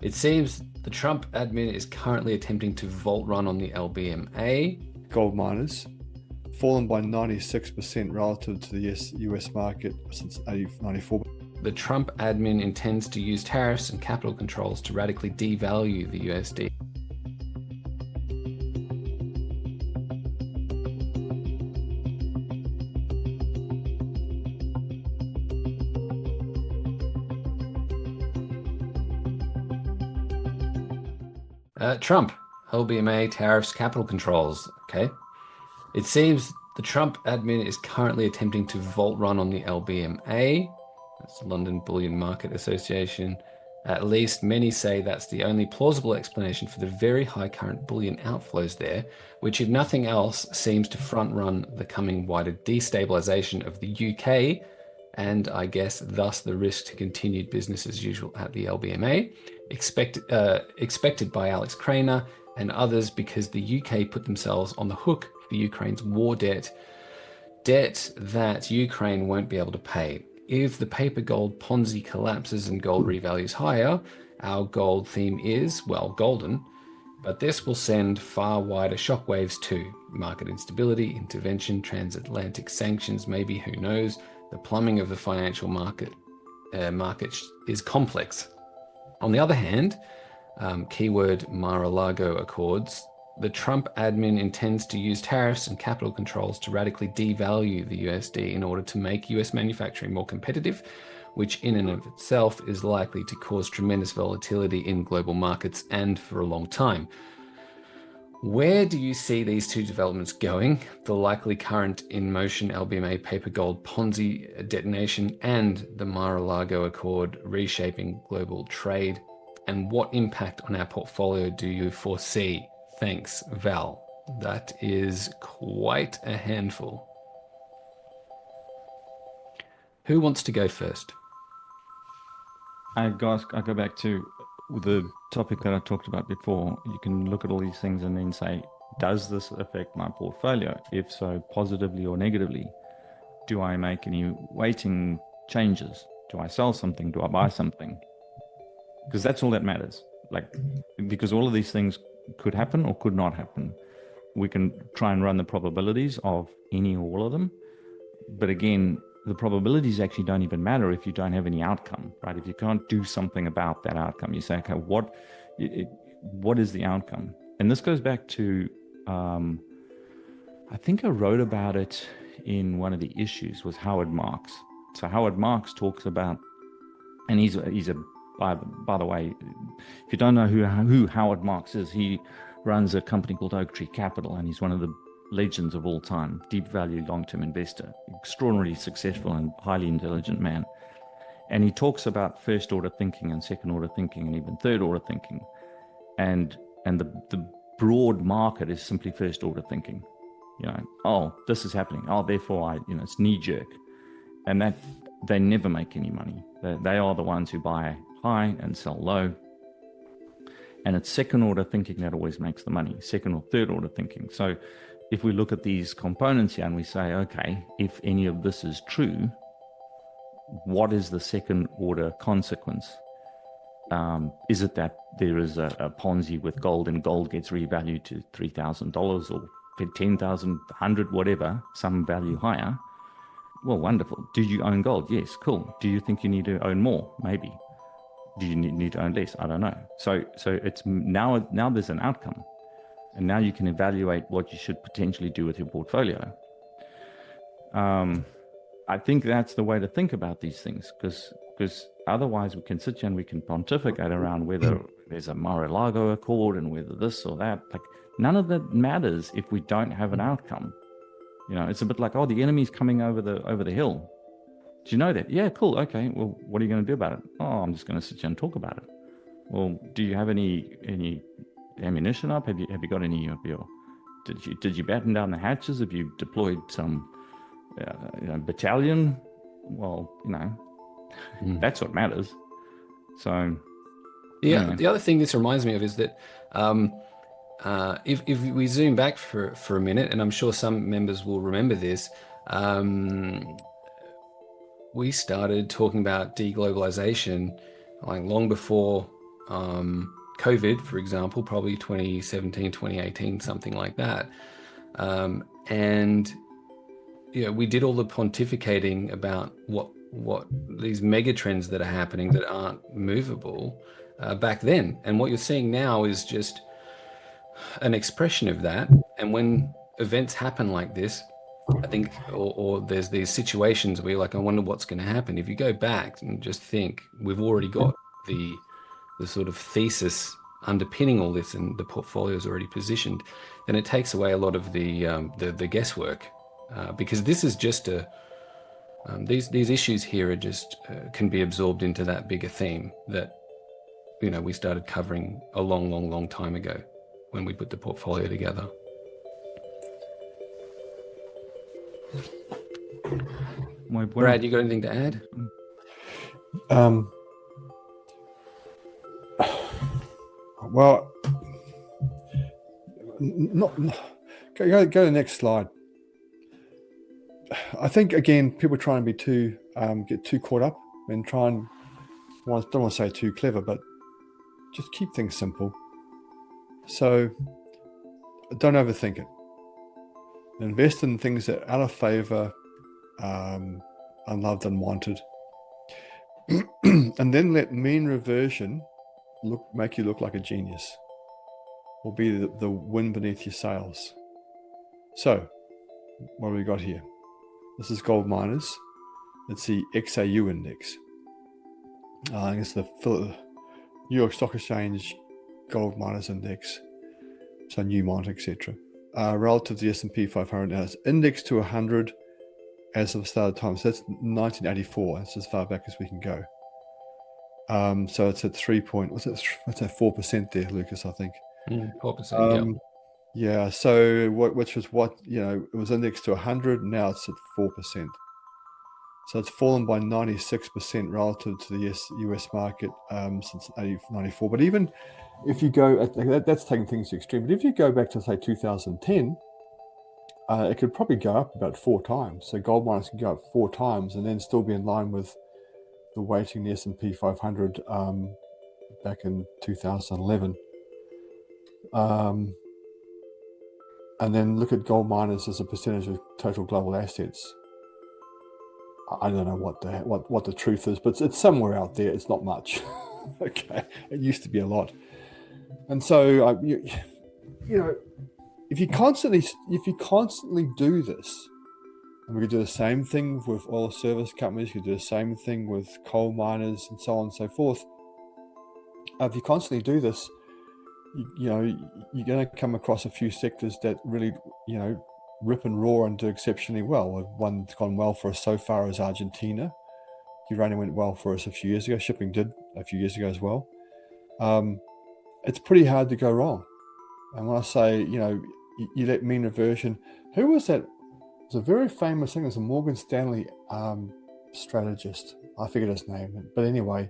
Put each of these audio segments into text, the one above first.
It seems the Trump admin is currently attempting to vault run on the LBMA. Gold miners fallen by 96% relative to the US market since 1994. The Trump admin intends to use tariffs and capital controls to radically devalue the USD. Trump, LBMA, tariffs, capital controls. Okay. It seems the Trump admin is currently attempting to vault run on the LBMA. That's London Bullion Market Association. At least many say that's the only plausible explanation for the very high current bullion outflows there, which, if nothing else, seems to front run the coming wider destabilization of the UK, and I guess thus the risk to continued business as usual at the LBMA, expected by Alex Craner and others, because the UK put themselves on the hook for Ukraine's war debt that Ukraine won't be able to pay. If the paper gold Ponzi collapses and gold revalues higher, our gold theme is, well, golden, but this will send far wider shockwaves too. Market instability, intervention, transatlantic sanctions, maybe, who knows. The plumbing of the financial market is complex. On the other hand, keyword Mar-a-Lago Accords, the Trump admin intends to use tariffs and capital controls to radically devalue the USD in order to make US manufacturing more competitive, which in and of itself is likely to cause tremendous volatility in global markets and for a long time. Where do you see these two developments going? The likely current in motion LBMA paper gold Ponzi detonation and the Mar-a-Lago Accord reshaping global trade? And what impact on our portfolio do you foresee? Thanks, Val. That is quite a handful. Who wants to go first? I go back to the topic that I talked about before. You can look at all these things and then say, does this affect my portfolio? If so, positively or negatively. Do I make any weighting changes? Do I sell something? Do I buy something? Because that's all that matters. Because all of these things could happen or could not happen. We can try and run the probabilities of any or all of them. But again, the probabilities actually don't even matter if you don't have any outcome, right? If you can't do something about that outcome, you say, okay, what is the outcome? And this goes back to, I think I wrote about it in one of the issues, was Howard Marks. So Howard Marks talks about, and he's a by the way, if you don't know who Howard Marks is, he runs a company called Oak Tree Capital, and he's one of the legends of all time, deep value, long-term investor, extraordinarily successful and highly intelligent man. And he talks about first order thinking and second order thinking and even third order thinking. And the broad market is simply first order thinking. Oh, this is happening. Oh, therefore it's knee jerk. And that they never make any money. They are the ones who buy high and sell low. And it's second order thinking that always makes the money, second or third order thinking. So if we look at these components here and we say, okay, if any of this is true, what is the second order consequence? Is it that there is a Ponzi with gold and gold gets revalued to $3,000 or $10,000, $100, whatever, some value higher? Well, wonderful. Do you own gold? Yes, cool. Do you think you need to own more? Maybe. Do you need to own less? I don't know. So it's now there's an outcome. And now you can evaluate what you should potentially do with your portfolio. I think that's the way to think about these things, because otherwise we can sit here and we can pontificate around whether there's a Mar-a-Lago Accord and whether this or that. Like, none of that matters if we don't have an outcome. It's a bit like, oh, the enemy's coming over the hill. Do you know that? Yeah, cool. Okay. Well, what are you going to do about it? Oh, I'm just going to sit here and talk about it. Well, do you have any ammunition up? Have you got any of your? Did you batten down the hatches? Have you deployed some battalion? Well, that's what matters. So yeah, the other thing this reminds me of is that if we zoom back for a minute, and I'm sure some members will remember this, we started talking about deglobalization long before COVID, for example, probably 2017, 2018, something like that. And we did all the pontificating about what these mega trends that are happening that aren't movable back then. And what you're seeing now is just an expression of that. And when events happen like this, I think, or there's these situations where you're like, I wonder what's going to happen. If you go back and just think, we've already got the sort of thesis underpinning all this, and the portfolio is already positioned, then it takes away a lot of the guesswork, because this is just these issues here are just can be absorbed into that bigger theme that we started covering a long time ago when we put the portfolio together. Brad, you got anything to add? Well, go to the next slide. I think again, people try and be get too caught up and don't want to say too clever, but just keep things simple. So don't overthink it. Invest in things that are out of favor, unloved, unwanted, and then let mean reversion make you look like a genius, or be the wind beneath your sails. So what have we got here? This is gold miners. It's the XAU index. I think it's the New York Stock Exchange Gold Miners Index. So Newmont, etc. Relative to the S&P 500. Now it's indexed to 100 as of the start of time. So that's 1984. That's as far back as we can go. So it's at 4% there, Lucas, I think. 4%, yeah. So which was it was indexed to 100. Now it's at 4%. So it's fallen by 96% relative to the US market since 1994. But even if you go, that's taking things to extreme. But if you go back to say 2010, it could probably go up about 4 times. So gold miners can go up 4 times and then still be in line with the weighting in the S&P 500 back in 2011. And then look at gold miners as a percentage of total global assets. I don't know what the truth is, but it's somewhere out there. It's not much. Okay, it used to be a lot. And so if you constantly do this, and we could do the same thing with oil service companies, you could do the same thing with coal miners, and so on and so forth. If you constantly do this, you're going to come across a few sectors that really, rip and roar and do exceptionally well. One that's gone well for us so far is Argentina. Uranium went well for us a few years ago. Shipping did a few years ago as well. It's pretty hard to go wrong. And when I say, you let mean reversion, who was that? It's a very famous thing. It's a Morgan Stanley strategist. I forget his name. But anyway,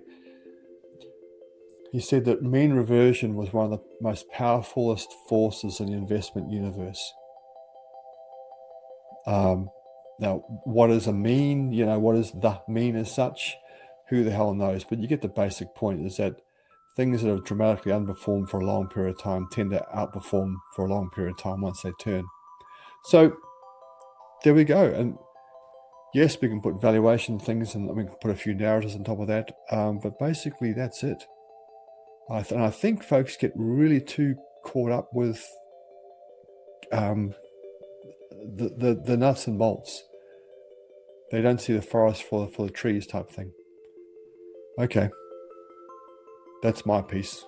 he said that mean reversion was one of the most powerfulest forces in the investment universe. Now, what is a mean? What is the mean as such? Who the hell knows? But you get the basic point, is that things that have dramatically underperformed for a long period of time tend to outperform for a long period of time once they turn. So there we go. And yes, we can put valuation things and we can put a few narratives on top of that. But basically, that's it. And I think folks get really too caught up with the nuts and bolts. They don't see the forest for the trees type thing. Okay. That's my piece.